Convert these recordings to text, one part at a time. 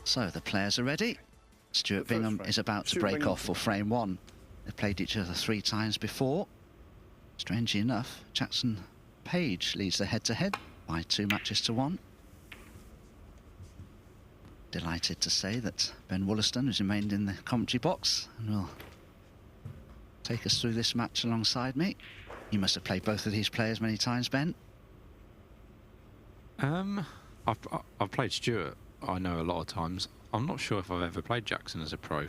So the players are ready. Stuart Bingham is about to break off for frame one. They've played each other 3 times before. Strangely enough, Jackson Page leads the head-to-head by 2 matches to 1. Delighted to say that Ben Wollaston has remained in the commentary box and will take us through this match alongside me. You must have played both of these players many times, Ben. I've played Stuart, I know, a lot of times. I'm not sure if I've ever played Jackson as a pro.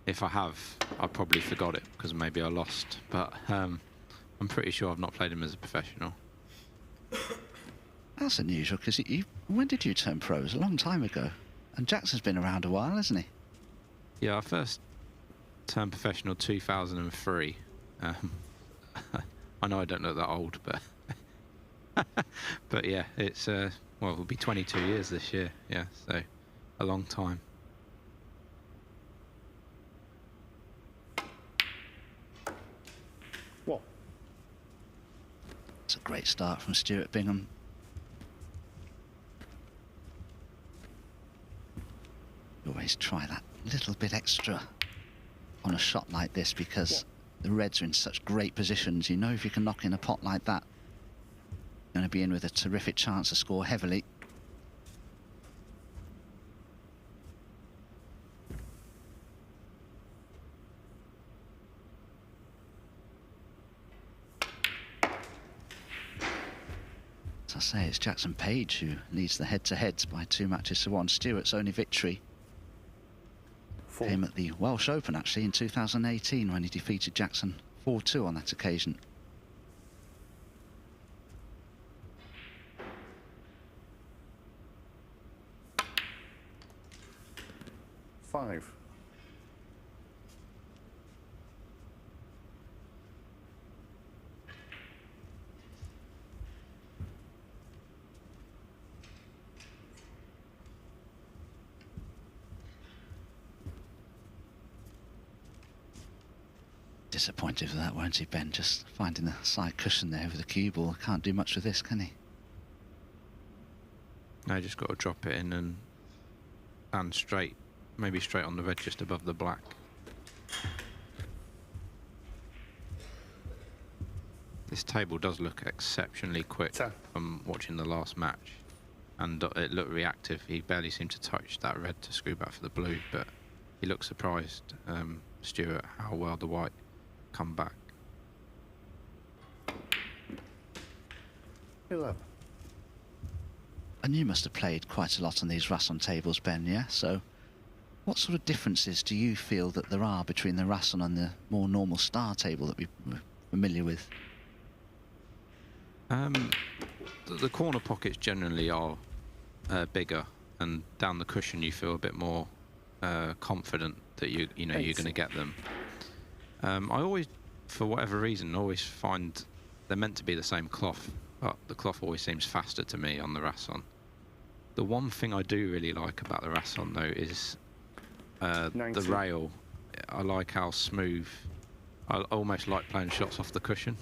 If I have, I probably forgot it because maybe I lost. But I'm pretty sure I've not played him as a professional. That's unusual, because when did you turn pro? It was a long time ago. And Jackson's been around a while, hasn't he? Yeah, I first turned professional 2003. I know I don't look that old, but but yeah, it's well, it'll be 22 years this year. Yeah, so a long time. What? It's a great start from Stuart Bingham. You always try that little bit extra on a shot like this, because the Reds are in such great positions. You know, if you can knock in a pot like that, you're going to be in with a terrific chance to score heavily. As I say, it's Jackson Page who leads the head-to-heads by 2 matches to 1. Stuart's only victory came at the Welsh Open, actually, in 2018, when he defeated Jackson 4-2 on that occasion. Five. Disappointed with that, won't he, Ben? Just finding the side cushion there with the cue ball. Can't do much with this, can he? No, just got to drop it in and straight, maybe straight on the red just above the black. This table does look exceptionally quick from watching the last match, and it looked reactive. He barely seemed to touch that red to screw back for the blue, but he looked surprised, Stuart, how well the white come back. 11. And you must have played quite a lot on these Rasson tables, Ben, yeah? So what sort of differences do you feel that there are between the Rasson and the more normal star table that we're familiar with? The corner pockets generally are bigger, and down the cushion you feel a bit more confident that you're going to get them. I always, for whatever reason, always find they're meant to be the same cloth, but the cloth always seems faster to me on the Rasson. The one thing I do really like about the Rasson, though, is the rail. I like how smooth. I almost like playing shots off the cushion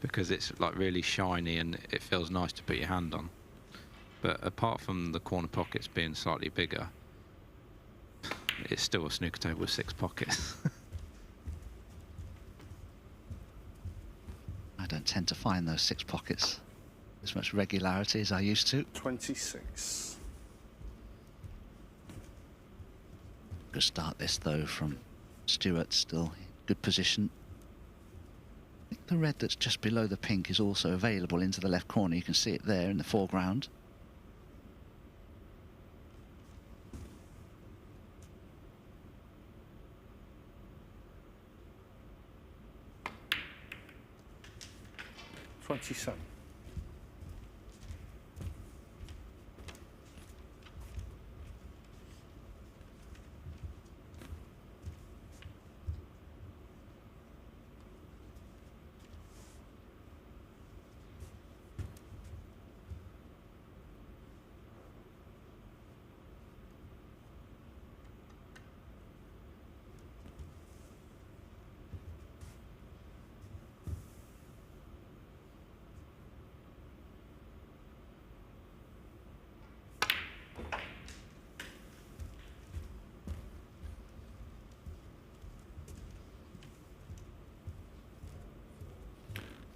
because it's like really shiny and it feels nice to put your hand on. But apart from the corner pockets being slightly bigger, it's still a snooker table with 6 pockets. I don't tend to find those 6 pockets as much regularity as I used to. 26. Good start this, though, from Stuart, still in good position. I think the red that's just below the pink is also available into the left corner. You can see it there in the foreground. $27.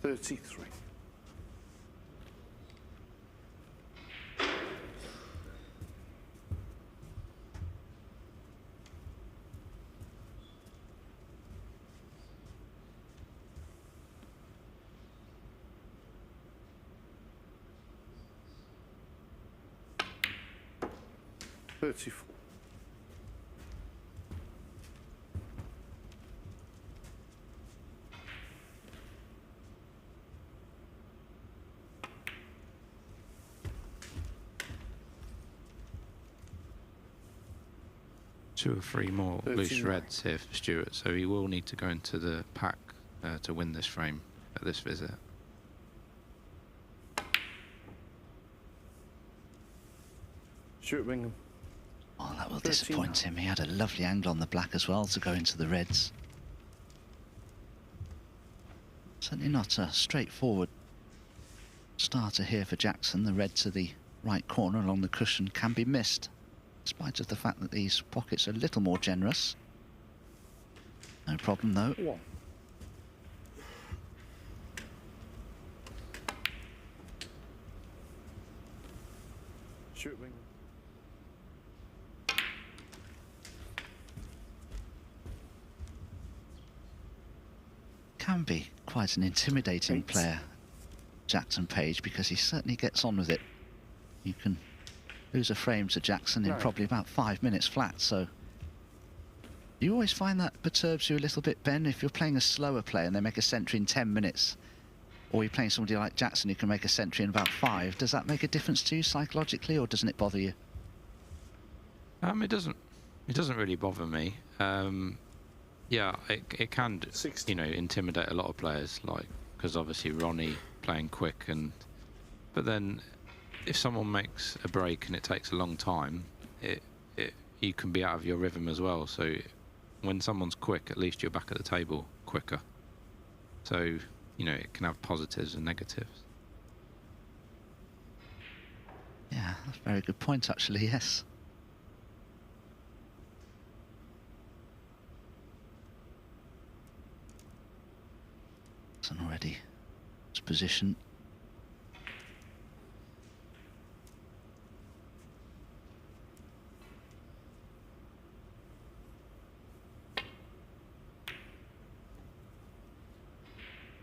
33. $34. Two or three more loose 39. reds here for Stuart, so he will need to go into the pack to win this frame at this visit. Stuart Bingham. Oh, that will 13. disappoint him. He had a lovely angle on the black as well to go into the reds. Certainly not a straightforward starter here for Jackson. The red to the right corner along the cushion can be missed, in spite of the fact that these pockets are a little more generous. No problem though. 1. Stuart Bingham. Can be quite an intimidating 8. player, Jackson Page, because he certainly gets on with it. You can lose a frame to Jackson in 9. probably about 5 minutes flat, so you always find that perturbs you a little bit, Ben, if you're playing a slower player and they make a century in 10 minutes, or you're playing somebody like Jackson who can make a century in about 5. Does that make a difference to you psychologically, or doesn't it bother you? It doesn't really bother me. Yeah, it can, 60. you know, intimidate a lot of players, like, because obviously Ronnie playing quick, but then if someone makes a break and it takes a long time, you can be out of your rhythm as well. So when someone's quick, at least you're back at the table quicker. So, you know, it can have positives and negatives. Yeah, that's a very good point actually, yes. Already his position.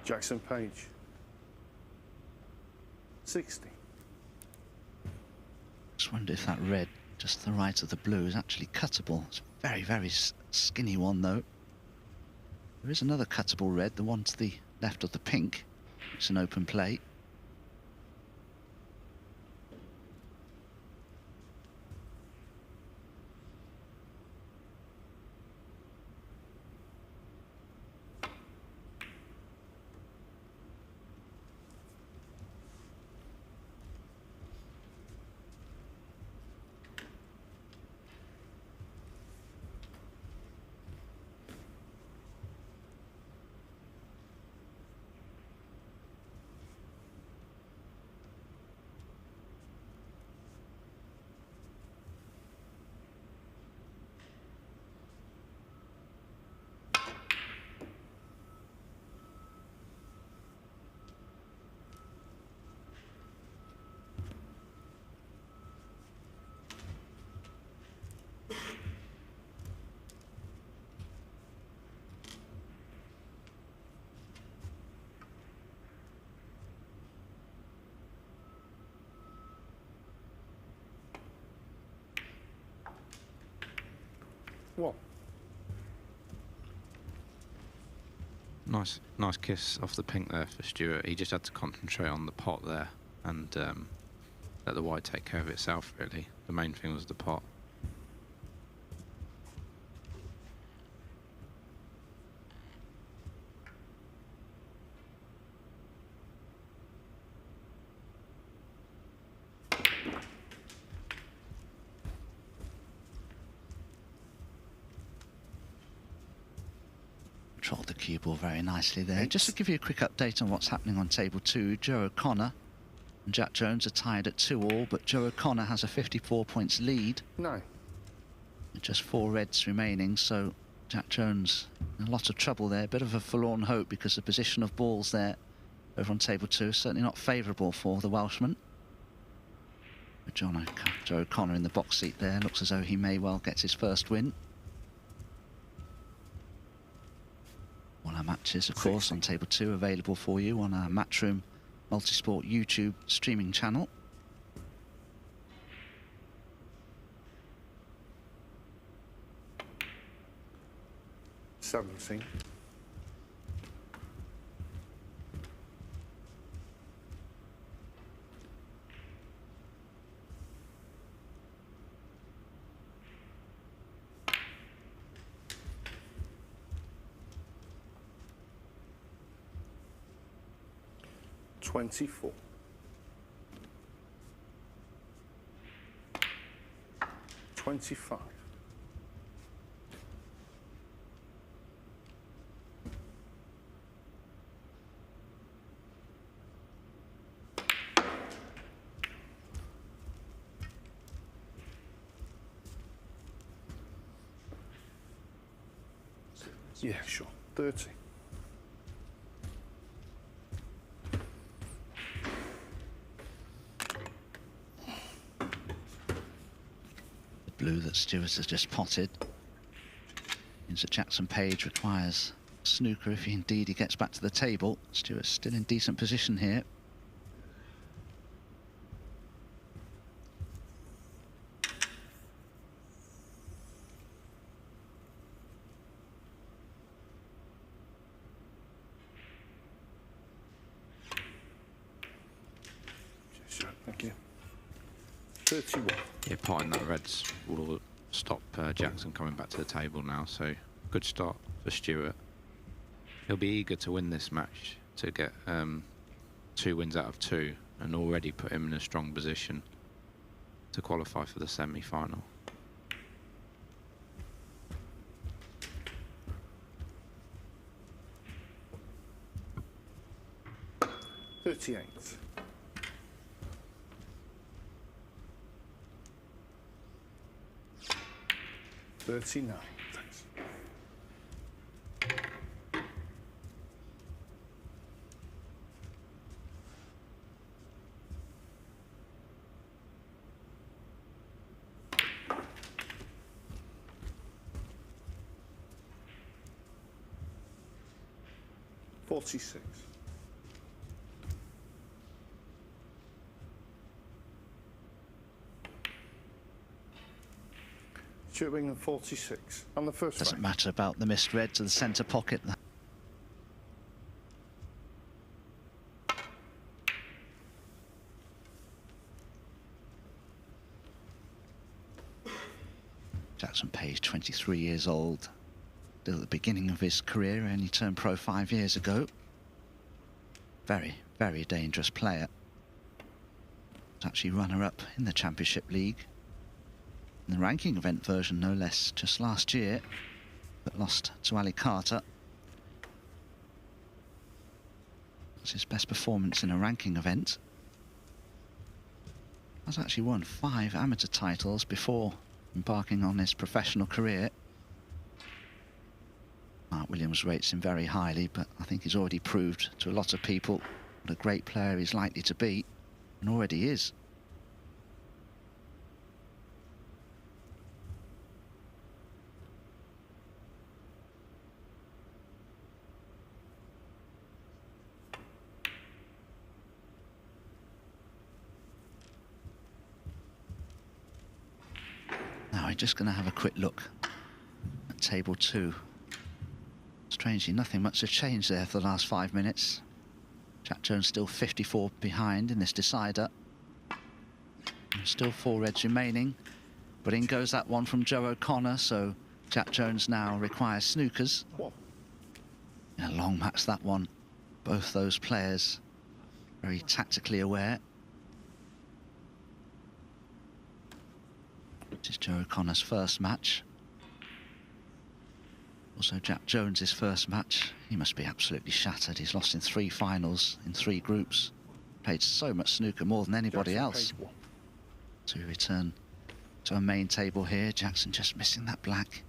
Jackson Page. 60. Just wonder if that red just to the right of the blue is actually cuttable. It's a very, very skinny one though. There is another cuttable red, the one to the left of the pink. It's an open play. What? Nice kiss off the pink there for Stuart. He just had to concentrate on the pot there and let the white take care of itself, really. The main thing was the pot. Controlled the cue ball very nicely there. Just to give you a quick update on what's happening on table 2, Joe O'Connor and Jack Jones are tied at 2-all, but Joe O'Connor has a 54 points lead. 9. Just 4 reds remaining, so Jack Jones in a lot of trouble there. Bit of a forlorn hope because the position of balls there over on table 2, certainly not favourable for the Welshman. With Joe O'Connor in the box seat there, looks as though he may well get his first win. All our matches, of course, on table 2 available for you on our Matchroom Multisport YouTube streaming channel. Seventeen. 24. 25. 30. Blue that Stuart has just potted means that Jackson Page requires snooker if he gets back to the table. Stuart's still in decent position here. Sure, thank you. 31. Yeah, potting that reds will stop Jackson coming back to the table now, so good start for Stuart. He'll be eager to win this match to get 2 wins out of 2 and already put him in a strong position to qualify for the semi-final. $38. 39. Thanks. 46. 46. On the first Doesn't rank. matter about the missed red to the centre pocket. Jackson Page, 23 years old, still at the beginning of his career, only turned pro 5 years ago. Very, very dangerous player. Was actually runner-up in the Championship League. In the ranking event version, no less, just last year, but lost to Ali Carter. That's his best performance in a ranking event. Has actually won 5 amateur titles before embarking on his professional career. Mark Williams rates him very highly, but I think he's already proved to a lot of people what a great player he's likely to be, and already is. Now we're just going to have a quick look at table 2. Strangely, nothing much has changed there for the last 5 minutes. Jack Jones still 54 behind in this decider. There's still 4 reds remaining, but in goes that one from Joe O'Connor, so Jack Jones now requires snookers. In a long match, that one. Both those players very tactically aware. This is Joe O'Connor's first match. Also Jack Jones's first match. He must be absolutely shattered. He's lost in 3 finals in 3 groups. Played so much snooker, more than anybody else. To return to a main table here. Jackson just missing that black.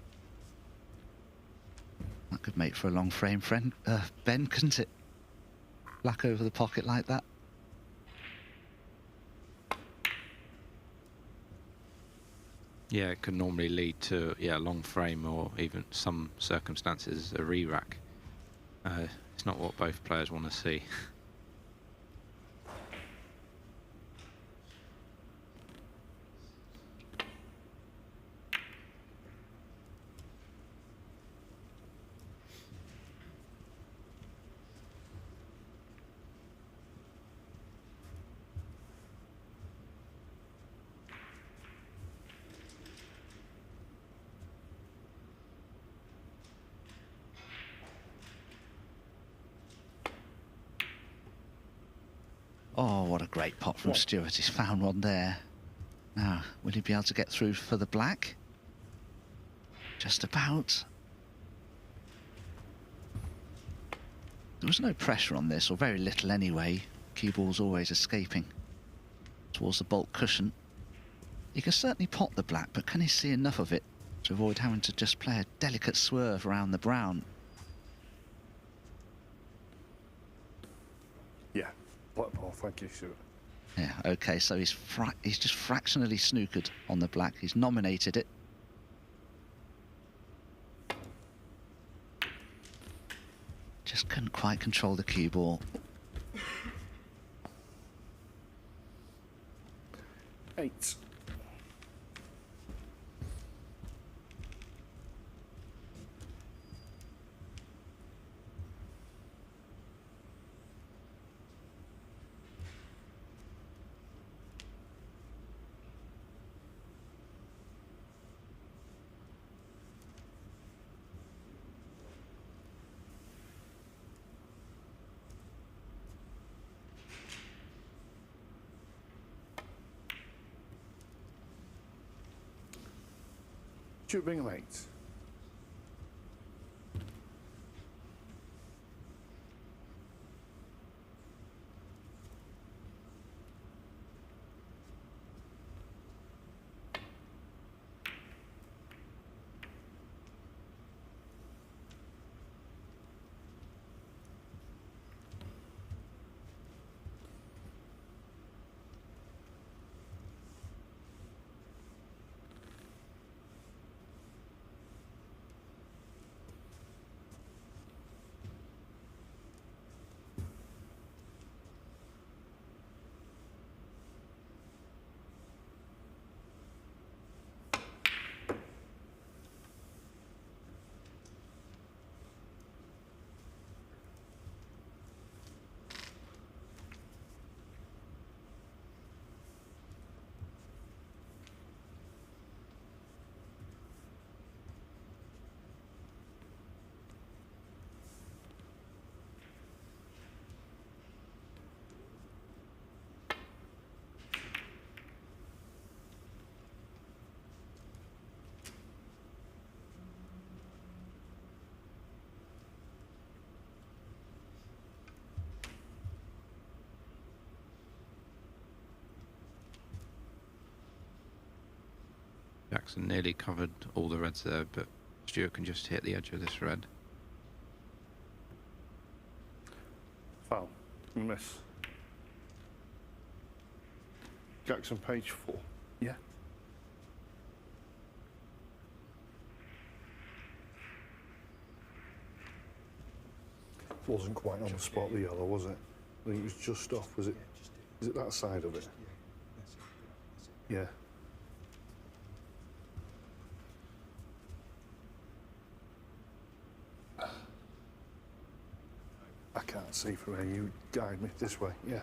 That could make for a long frame, Ben, couldn't it? black over the pocket like that. Yeah, it can normally lead to a long frame or even some circumstances a re-rack. It's not what both players want to see. Oh, what a great pot from Stuart. He's found one there. Now, will he be able to get through for the black? Just about. There was no pressure on this, or very little anyway. Cue ball's always escaping towards the bulk cushion. He can certainly pot the black, but can he see enough of it to avoid having to just play a delicate swerve around the brown? Yeah, black ball, thank you, Stuart. Yeah, okay, so he's just fractionally snookered on the black. He's nominated it. Just couldn't quite control the cue ball. 8. Stuart Bingham 8. Jackson nearly covered all the reds there, but Stuart can just hit the edge of this red. Foul. Miss. Jackson, page 4. Yeah. Wasn't quite on the spot, the yellow, was it? I think it was just off, was it? Is it that side of it? Yeah. I can't see from where you guide me this way, yeah.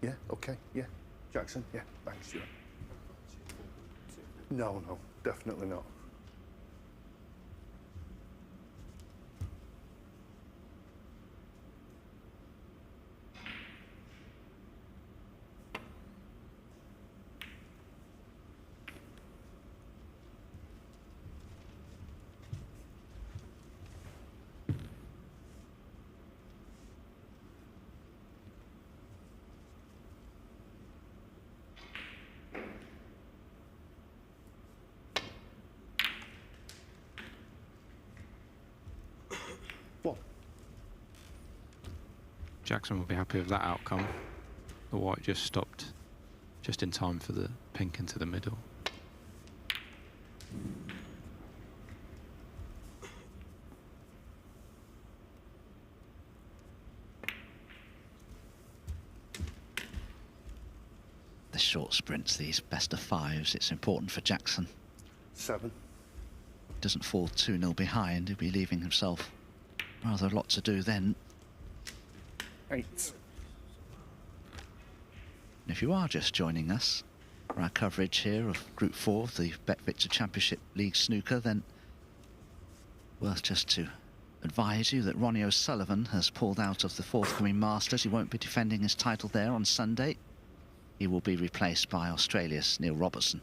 Yeah, okay, yeah. Jackson, yeah, thanks, Stuart. No, no, definitely not. Jackson will be happy with that outcome. The white just stopped just in time for the pink into the middle. The short sprints, these best of fives, it's important for Jackson. 7. Doesn't fall 2-0 behind, he'll be leaving himself rather a lot to do then. 8. And if you are just joining us for our coverage here of Group 4 of the Bet Victor Championship League Snooker, then worth just to advise you that Ronnie O'Sullivan has pulled out of the forthcoming Masters. He won't be defending his title there on Sunday. He will be replaced by Australia's Neil Robertson.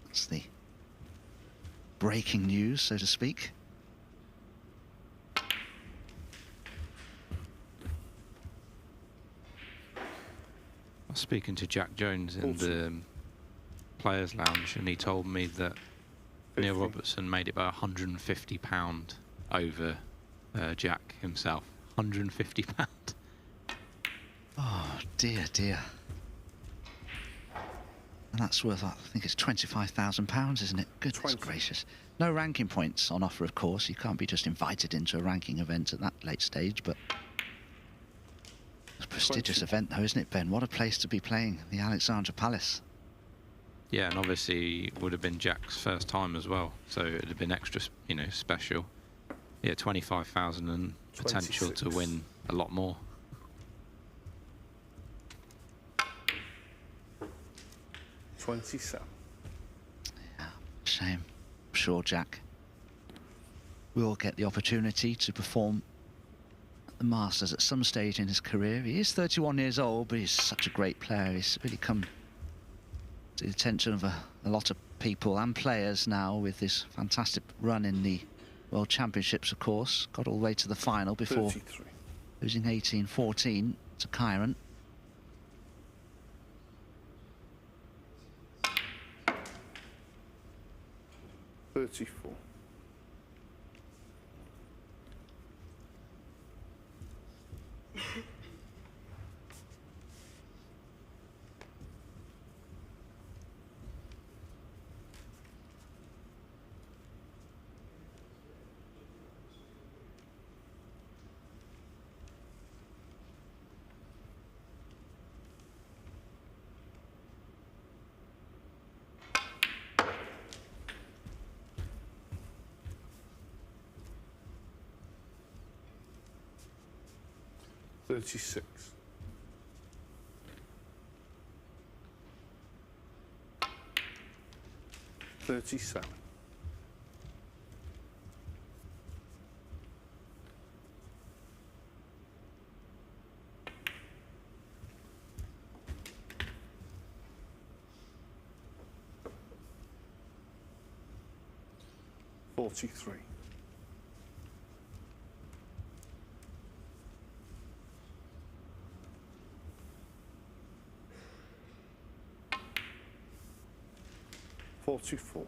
That's the breaking news, so to speak. I was speaking to Jack Jones in the Players' Lounge, and he told me that 50. Neil Robertson made it by £150 over Jack himself. £150. Oh, dear, dear. And that's worth, I think it's £25,000, isn't it? Goodness 20. gracious. No ranking points on offer, of course. You can't be just invited into a ranking event at that late stage, but it's a prestigious 20. event, though, isn't it, Ben? What a place to be playing, the Alexandra Palace. Yeah, and obviously it would have been Jack's first time as well, so it'd have been extra, you know, special. Yeah, 25,000 and potential 26. to win a lot more. 27. Yeah, shame. I'm sure Jack will get the opportunity to perform at the Masters at some stage in his career. He is 31 years old, but he's such a great player. He's really come to the attention of a lot of people and players now with this fantastic run in the World Championships, of course. Got all the way to the final before 33. losing 18-14 to Kyron. $34. 36. 37. 43. 44.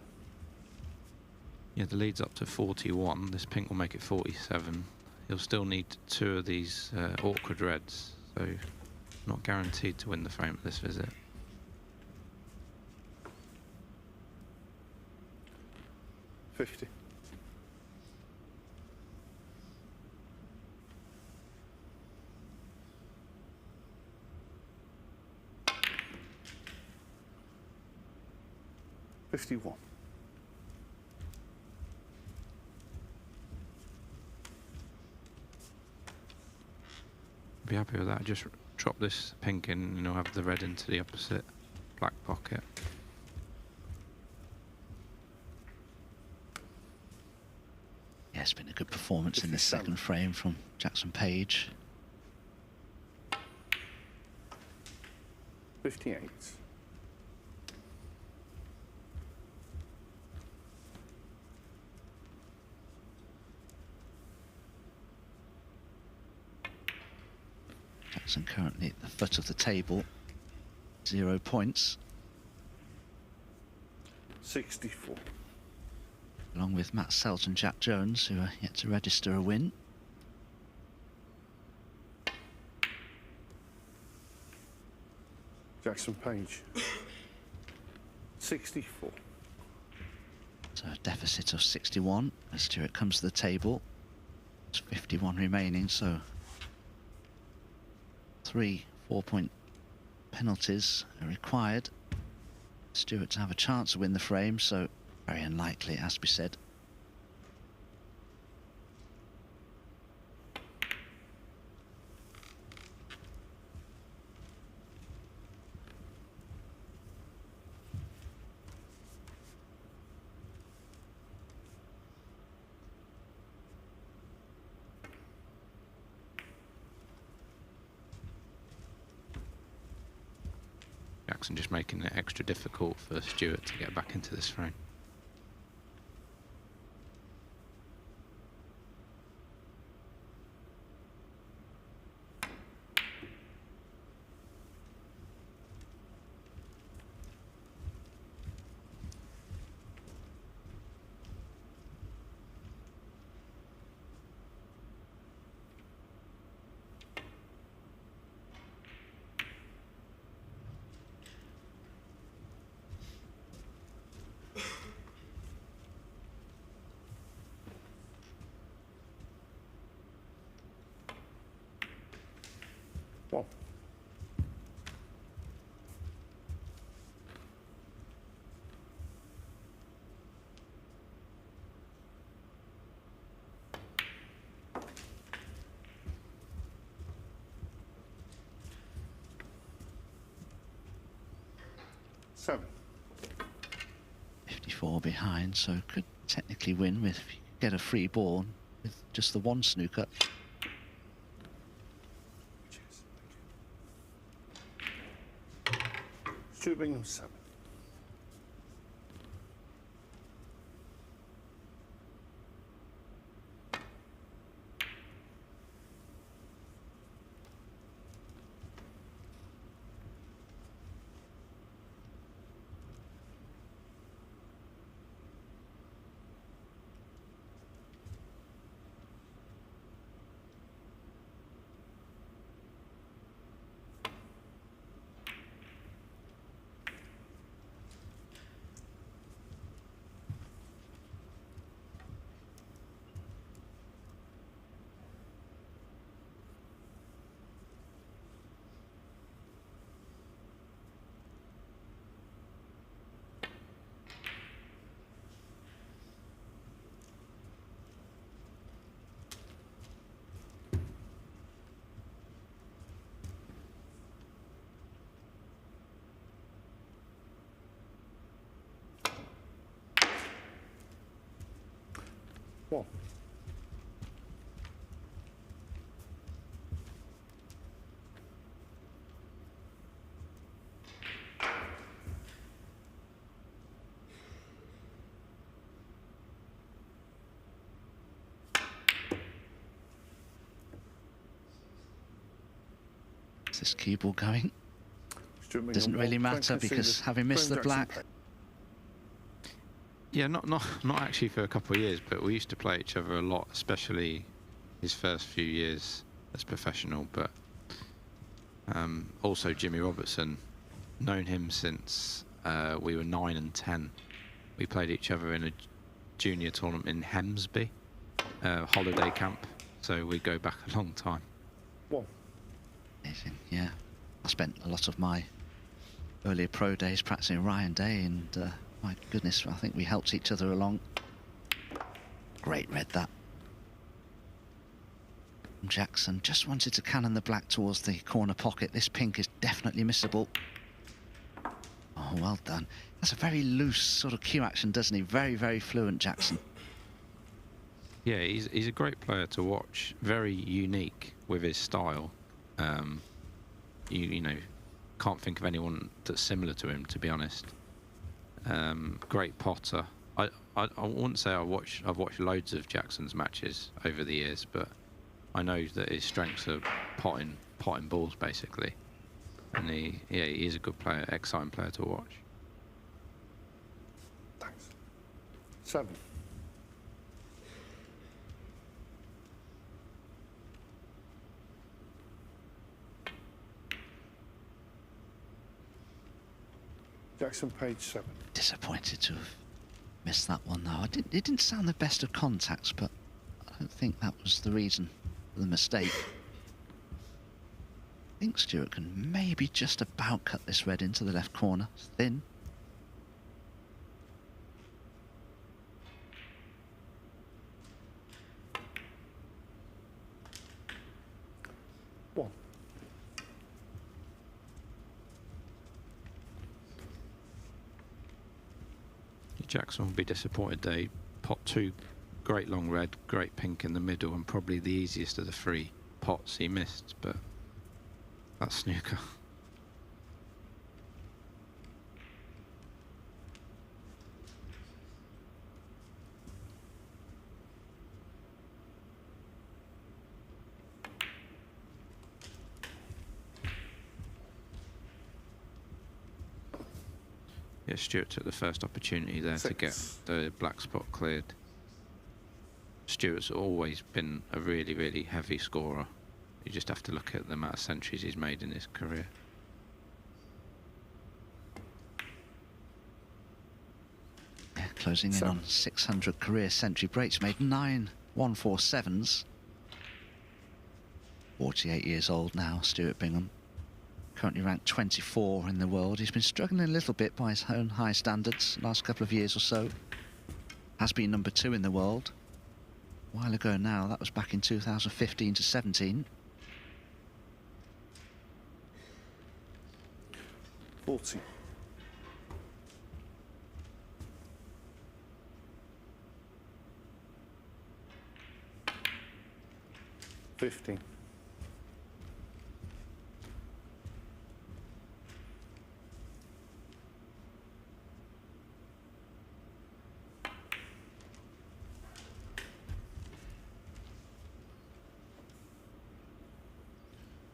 Yeah, the lead's up to 41. This pink will make it 47. He'll still need 2 of these awkward reds, so not guaranteed to win the frame at this visit. 50. 51. Be happy with that. Just drop this pink in and you'll have the red into the opposite black pocket. Yeah, it's been a good performance in the 57. second frame from Jackson Page. 58. 'Jackson currently at the foot of the table, 0 points, 64. along with Matt Selt and Jack Jones, who are yet to register a win. Jackson Page. 64. So a deficit of 61 as Stuart comes to the table. There's 51 remaining, so 3 4-point penalties are required. Stuart to have a chance to win the frame, so very unlikely, it has to be said. Jackson just making it extra difficult for Stuart to get back into this frame. One. Seven. 54 behind, so could technically win with if you get a free ball with just the one snooker. Stuart Bingham, 7. One. Is this cue ball going? Stuart Bingham, Doesn't really 1. matter because having missed the black. Yeah, not actually for a couple of years, but we used to play each other a lot, especially his first few years as professional. But also Jimmy Robertson, known him since we were 9 and 10. We played each other in a junior tournament in Hemsby, holiday camp. So we go back a long time. One. Amazing, yeah. I spent a lot of my earlier pro days practicing Ryan Day, and my goodness, I think we helped each other along. Great red, that. Jackson just wanted to cannon the black towards the corner pocket. This pink is definitely missable. Oh, well done. That's a very loose sort of cue action, doesn't he? Very, very fluent, Jackson. Yeah, he's a great player to watch. Very unique with his style. You know, can't think of anyone that's similar to him, to be honest. Great potter. I wouldn't say I've watched loads of Jackson's matches over the years, but I know that his strengths are potting balls basically, and he is a good player, exciting player to watch. Thanks. 7. Jackson, page 7. Disappointed to have missed that one though. It didn't sound the best of contacts, but I don't think that was the reason for the mistake. I think Stuart can maybe just about cut this red into the left corner. It's thin. One. Jackson will be disappointed they pot 2 great long red, great pink in the middle, and probably the easiest of the 3 pots he missed, but that's snooker. Yeah, Stuart took the first opportunity there to get the black spot cleared. Stuart's always been a really, really heavy scorer. You just have to look at the amount of centuries he's made in his career. Yeah, closing in on 600 career century breaks. Made 9 147s. 48 years old now, Stuart Bingham. Currently ranked 24 in the world. He's been struggling a little bit by his own high standards the last couple of years or so. Has been number 2 in the world. A while ago now, that was back in 2015 to 17. 40. 15.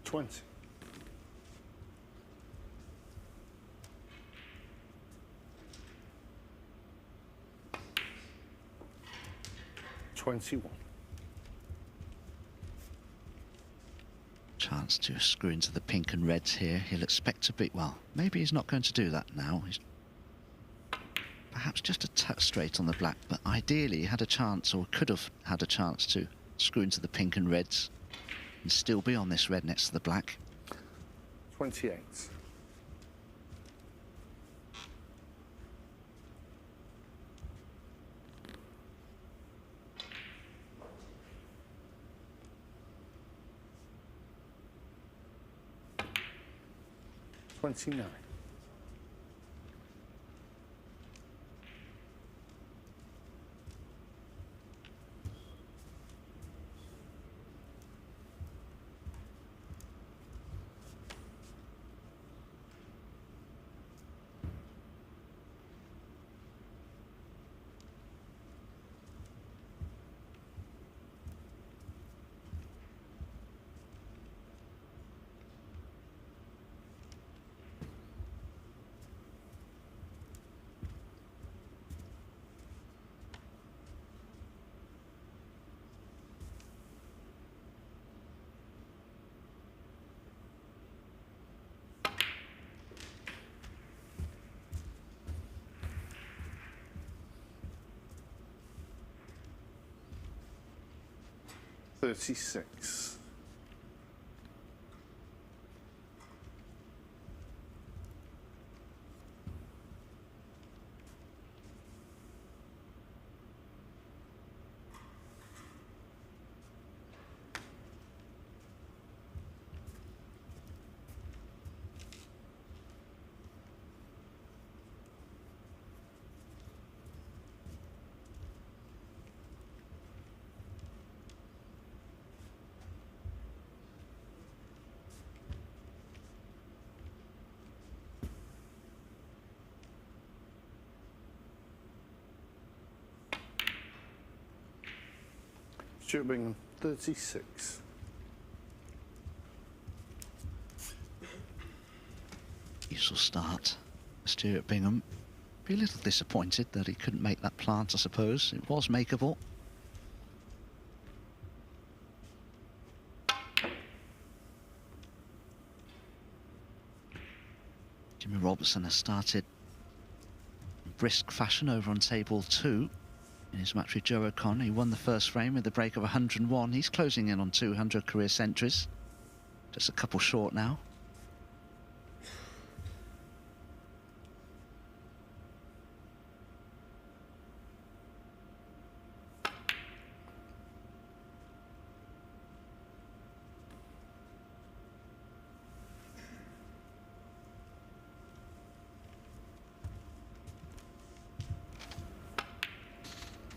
20. 21. Chance to screw into the pink and reds here. He'll expect to be, well, maybe he's not going to do that now. He's perhaps just a touch straight on the black, but ideally he had a chance, or could have had a chance, to screw into the pink and reds and still be on this red next to the black. 28. 29. 36. 'Stuart Bingham, 36. Useful start. Stuart Bingham. Be a little disappointed that he couldn't make that plant, I suppose. It was makeable. Jimmy Robertson has started brisk fashion over on table 2 in his match with Joe O'Connor. He won the first frame with a break of 101. He's closing in on 200 career centuries. Just a couple short now.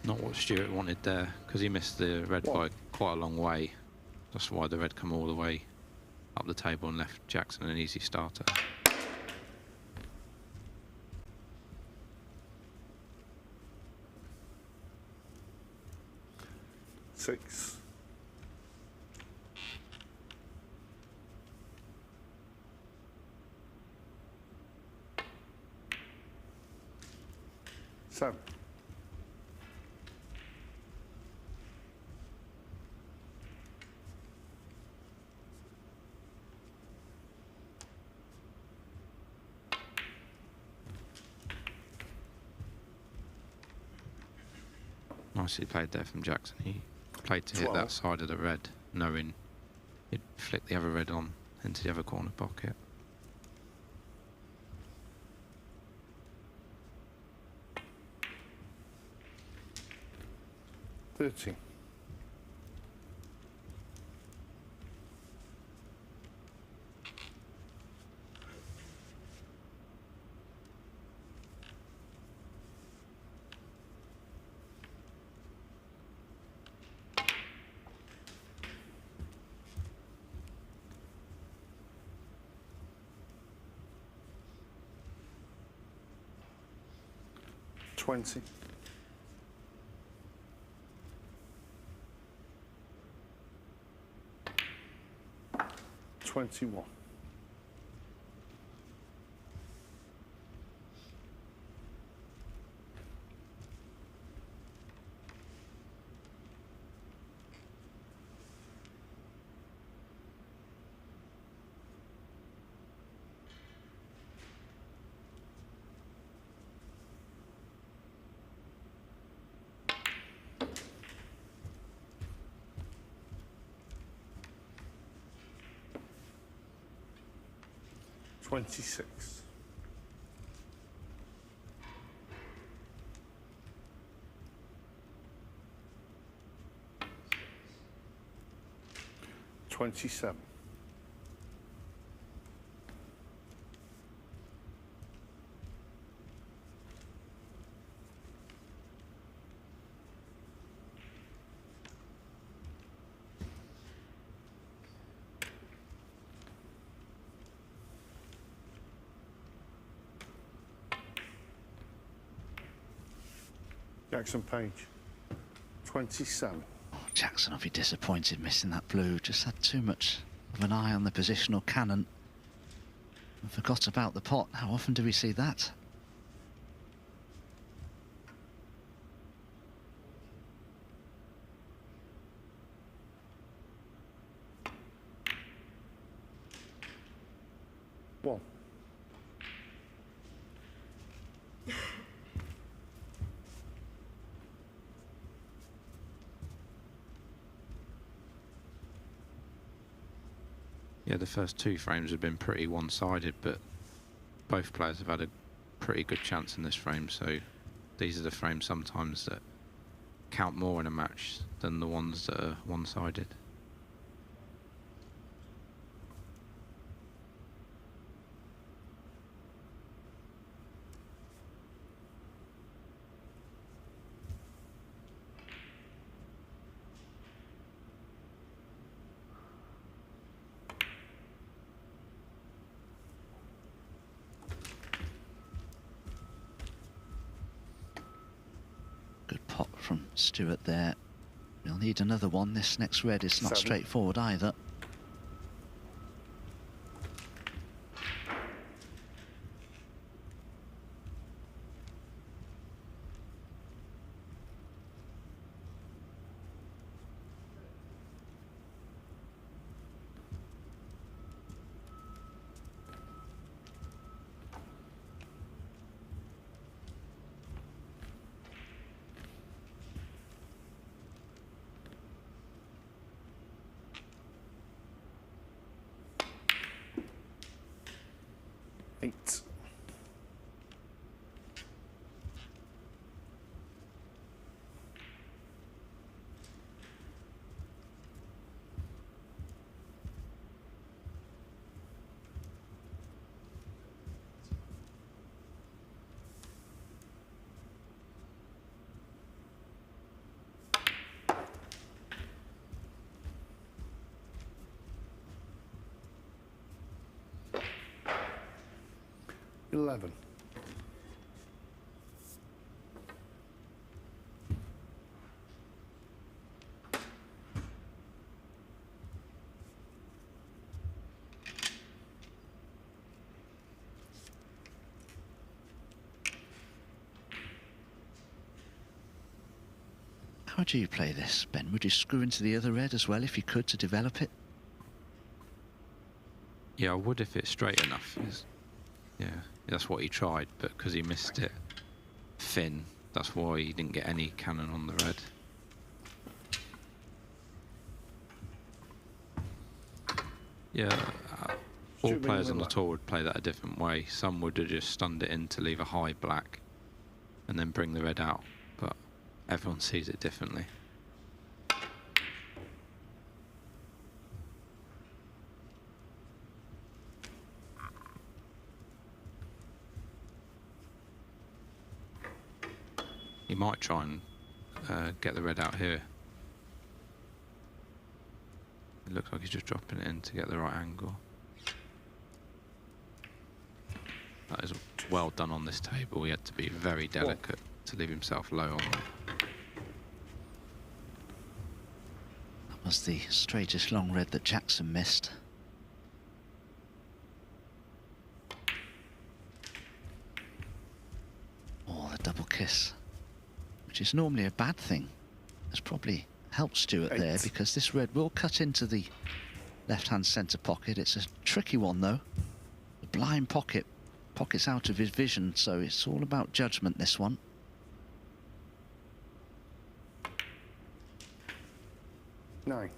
Not what Stuart wanted there, because he missed the red by quite a long way. That's why the red come all the way up the table and left Jackson an easy starter. Six. Seven. Nicely played there from Jackson. He played to hit 12. that side of the red, knowing he'd flick the other red on into the other corner pocket. $30. $20. 21. $26. 27. 'Jackson Page, 27. Oh, Jackson will be disappointed missing that blue. Just had too much of an eye on the positional cannon and forgot about the pot. How often do we see that? One. Yeah, the first two frames have been pretty one-sided, but both players have had a pretty good chance in this frame, so these are the frames sometimes that count more in a match than the ones that are one-sided. Good pot from Stuart there. We'll need another one. This next red is not 7. straightforward either. 8. $11. How do you play this, Ben? Would you screw into the other red as well if you could to develop it? Yeah, I would if it's straight enough. Yeah, that's what he tried, but because he missed it thin, that's why he didn't get any cannon on the red. Yeah, all players on the tour would play that a different way. Some would have just stunned it in to leave a high black and then bring the red out, but everyone sees it differently. He might try and get the red out here. It looks like he's just dropping it in to get the right angle. That is well done on this table. He had to be very delicate to leave himself low on that. That was the straightest long red that Jackson missed. Oh, the double kiss, which is normally a bad thing. Has probably helped Stuart there, because this red will cut into the left-hand centre pocket. It's a tricky one though. The blind pocket's out of his vision, so it's all about judgment, this one. Nine.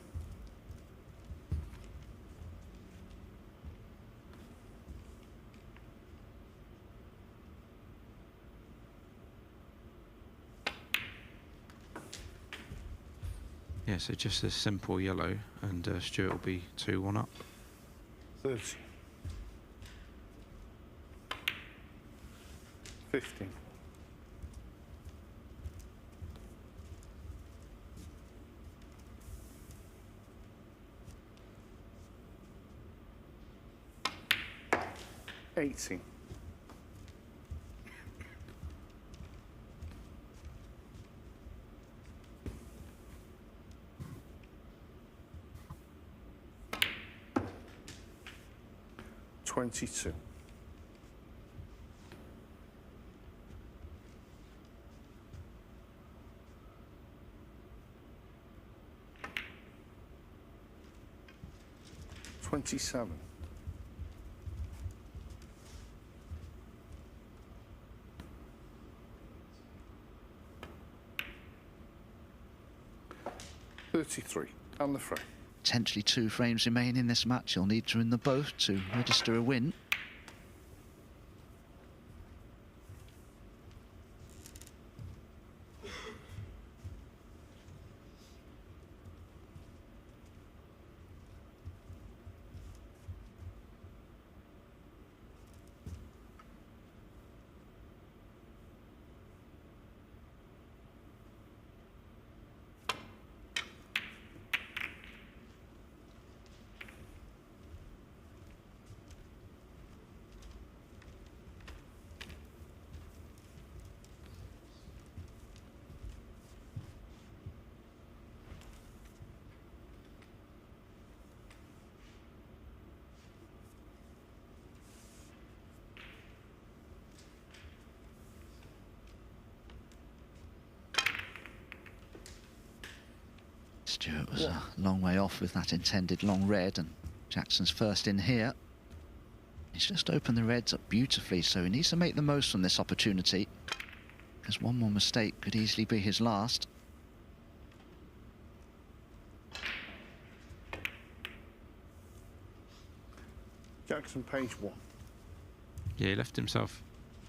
Yeah, so just a simple yellow, and Stuart will be 2-1 up. 30. 15. 18. 22. 27. 33. And the frame. Potentially 2 frames remain in this match. You'll need to win them both to register a win. Stuart was a long way off with that intended long red, and Jackson's first in here. He's just opened the reds up beautifully, so he needs to make the most from this opportunity, because one more mistake could easily be his last. Jackson, page 1. Yeah, he left himself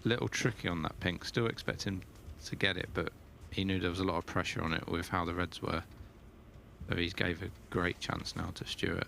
a little tricky on that pink. Still expect him to get it, but he knew there was a lot of pressure on it with how the reds were. So he gave a great chance now to Stuart.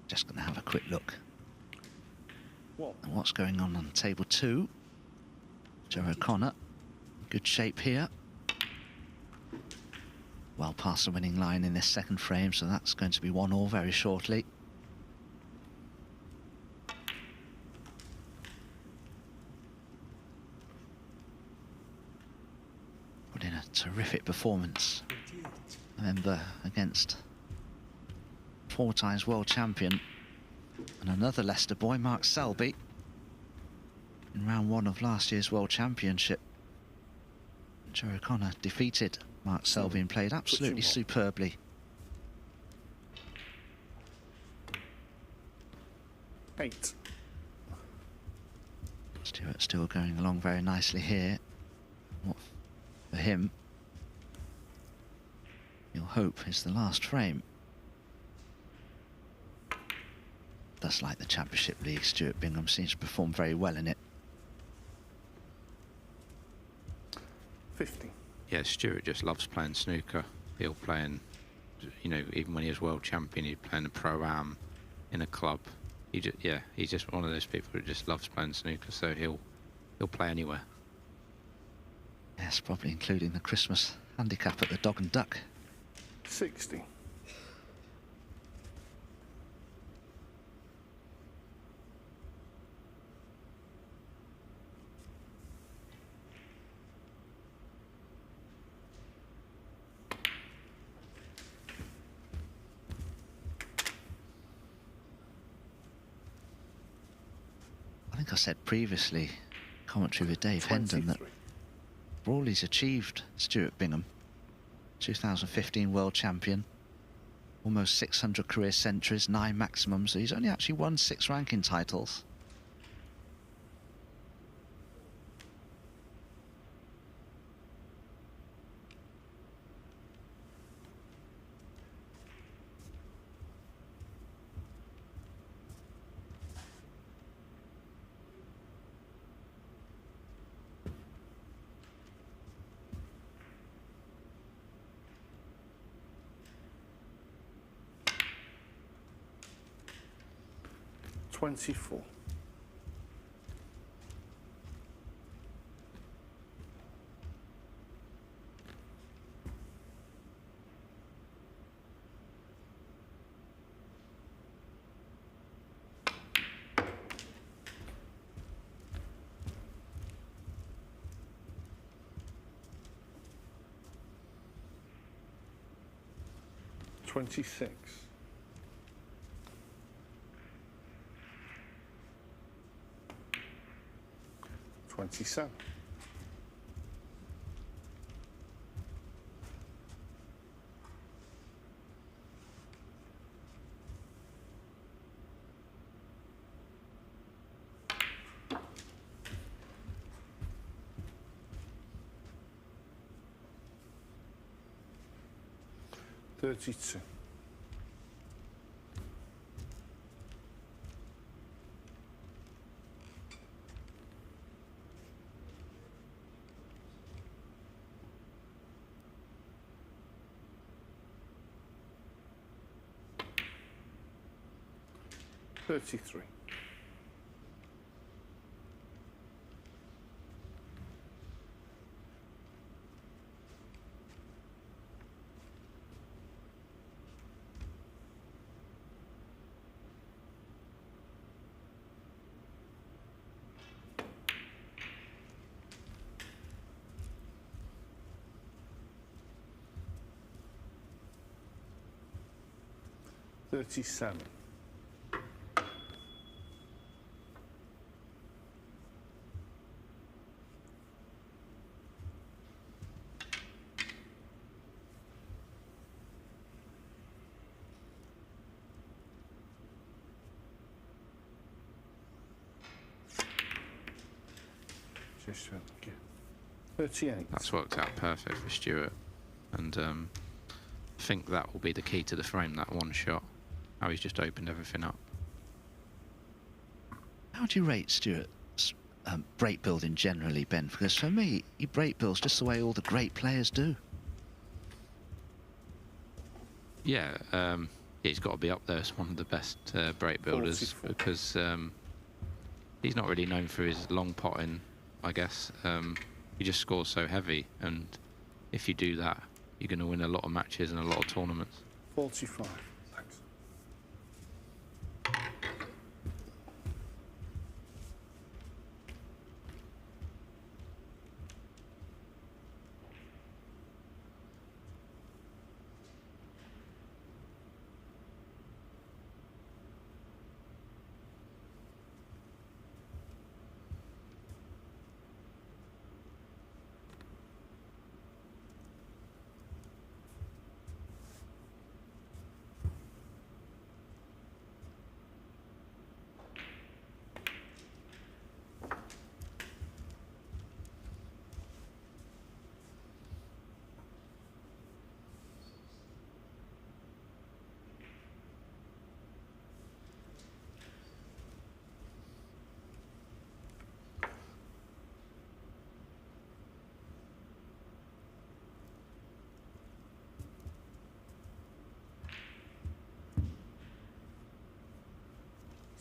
Just going to have a quick look What? at what's going on table 2. Joe O'Connor, good shape here. Well past the winning line in this second frame, so that's going to be 1-1 very shortly. Put in a terrific performance, remember, against 4 times world champion and another Leicester boy, Mark Selby, in round 1 of last year's world championship. Joe O'Connor defeated Mark Selby and played absolutely superbly. 8. Stuart still going along very nicely here. What for him, you'll hope, is the last frame. Does like the Championship League. Stuart Bingham seems to perform very well in it. 50. Yeah, Stuart just loves playing snooker. He'll play in, you know, even when he was world champion, he'd play in a pro-am, in a club. He's just one of those people who just loves playing snooker, so he'll play anywhere. Yes, probably including the Christmas handicap at the Dog and Duck. 60. I think I said previously, commentary with Dave Hendon, that Brawley's achieved Stuart Bingham, 2015 world champion, almost 600 career centuries, 9 maximums. So he's only actually won 6 ranking titles. $24. 26. 27. 32. 33. 37. Cheers, Stuart. Thank you. 38. That's worked out perfect for Stuart, and I think that will be the key to the frame. That one shot, how he's just opened everything up. How do you rate Stuart's break building generally, Ben? Because for me, he break builds just the way all the great players do. Yeah, he's got to be up there as one of the best break builders 44. because he's not really known for his long potting, I guess. He just scores so heavy, and if you do that, you're going to win a lot of matches and a lot of tournaments. 45. Thanks.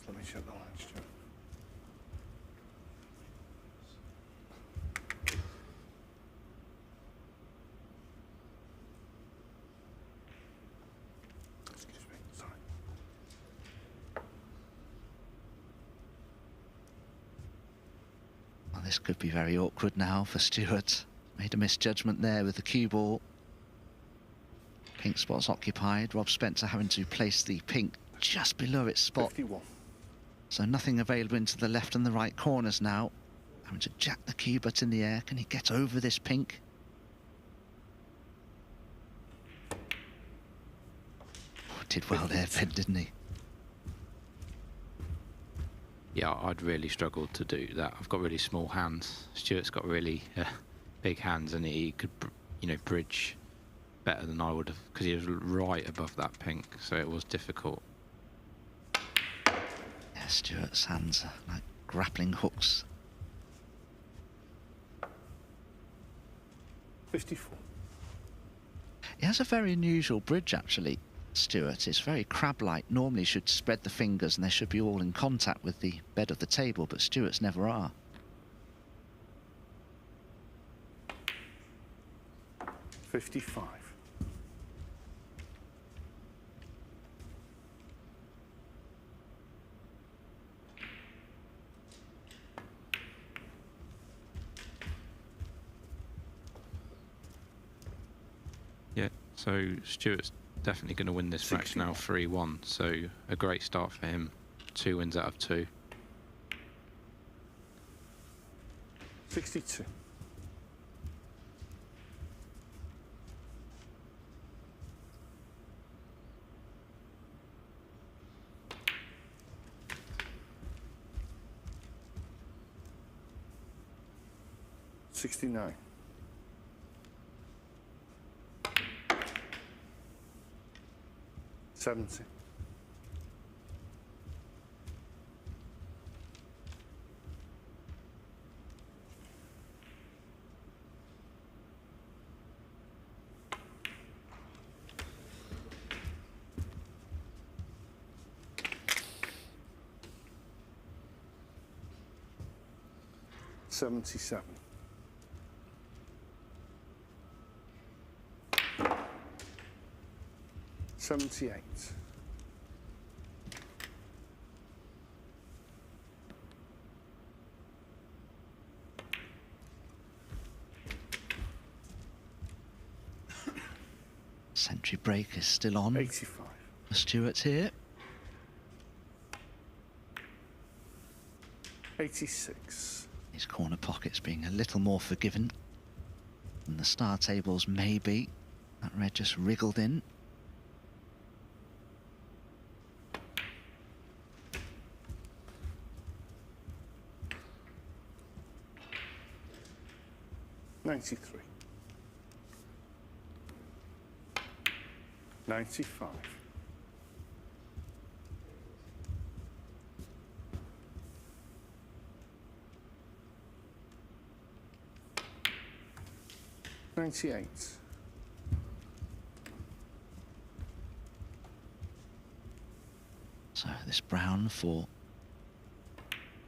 Let me check the line, Stuart. Excuse me, sorry. Well, this could be very awkward now for Stuart. Made a misjudgment there with the cue ball. Pink spot's occupied. Rob Spencer having to place the pink just below its spot. 51. So nothing available into the left and the right corners now. Having to jack the cue butt in the air. Can he get over this pink? Oh, did well there, Ben, didn't he? Yeah, I'd really struggled to do that. I've got really small hands. Stuart's got really big hands, and he could, you know, bridge better than I would have, because he was right above that pink, so it was difficult. Yeah, Stuart's hands are like grappling hooks. 54. He has a very unusual bridge, actually, Stuart. It's very crab-like. Normally should spread the fingers and they should be all in contact with the bed of the table, but Stuart's never are. 55. Yeah, so Stuart's definitely going to win this match now 3-1, so a great start for him. 2 wins out of 2. 62. $69. 70. 77. 78. 'Century break is still on. 85. The Stuart's here. 86. His corner pockets being a little more forgiving than the star tables may be. That red just wriggled in. 93. 95. 98. So this brown for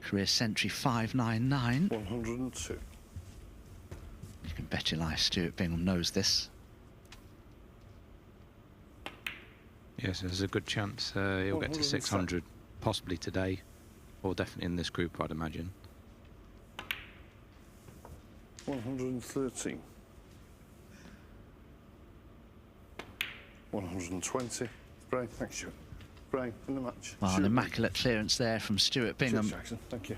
career century 599. 102. You can bet your life Stuart Bingham knows this. Yes, there's a good chance he'll get to 600, possibly today, or definitely in this group, I'd imagine. 113. 120. Brian, thanks, Stuart. Brian, in the match. Well, an immaculate clearance there from Stuart Bingham. Cheers, Jackson. Thank you.